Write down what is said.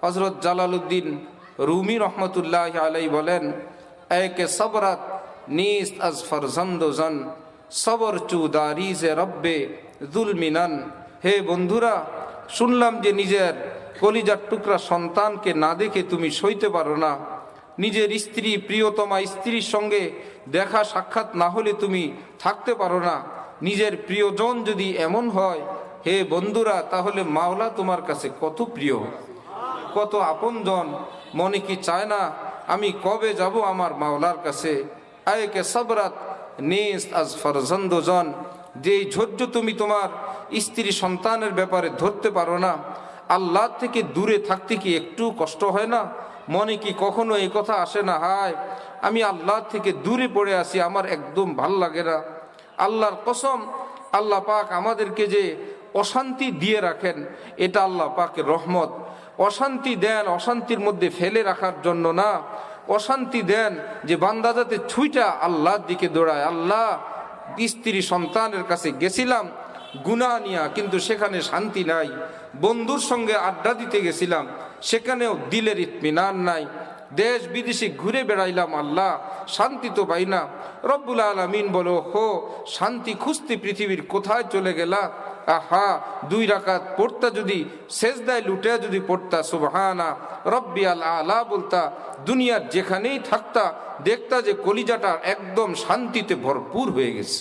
হযরত Jalaluddin Rumi রহমতুল্লাহ আলাইহি বলেন, একে সবরাত নিস্ত আজ ফরজন্দোজন সবর চুদারি যে রব্বে জুলমিনান। হে বন্ধুরা, শুনলাম যে নিজের কলিজার টুকরা সন্তানকে না দেখে তুমি সইতে পারো না, নিজের স্ত্রী, প্রিয়তমা স্ত্রীর সঙ্গে দেখা সাক্ষাৎ না হলে তুমি থাকতে পারো না। নিজের প্রিয়জন যদি এমন হয়, হে বন্ধুরা, তাহলে মাওলা তোমার কাছে কত প্রিয়, কত আপনজন। মনে কি চায় না আমি কবে যাব আমার মাওলার কাছে? আয়কে সবরাত নিস্ত আজ ফরজন্দোজন। যেই ধৈর্য তুমি তোমার স্ত্রী সন্তানের ব্যাপারে ধরতে পারো না, আল্লাহ থেকে দূরে থাকতে কি একটু কষ্ট হয় না? মনে কি কখনো এই কথা আসে না, হায় আমি আল্লাহ থেকে দূরে পড়ে আছি, আমার একদম ভাল লাগে না? আল্লাহর কসম, আল্লাহ পাক আমাদেরকে যে অশান্তি দিয়ে রাখেন, এটা আল্লাহ পাকের রহমত। অশান্তি দেন অশান্তির মধ্যে ফেলে রাখার জন্য না, অশান্তি দেন যে বান্দা যাতে ছুইটা আল্লাহর দিকে দৌড়ায়। আল্লাহ, স্ত্রী সন্তানের কাছে গেছিলাম গুনাহ নিয়া, কিন্তু সেখানে শান্তি নাই। বন্ধুর সঙ্গে আড্ডা দিতে গেছিলাম, সেখানেও দিলের ইতমিনান নাই। দেশ বিদেশে ঘুরে বেড়াইলাম, আল্লাহ শান্তি তো পাই না। রব্বুল আলামিন বলো, হো শান্তি খুঁজতে পৃথিবীর কোথায় চলে গেলা? আহা, 2 রাকাত পড়তা, যদি সেজদায় লুটে যদি পড়তা সুবহানা রব্বিয়াল আলা বলতা, দুনিয়ার যেখানেই থাকতা দেখতা যে কলিজাটা একদম শান্তিতে ভরপুর হয়ে গেছে।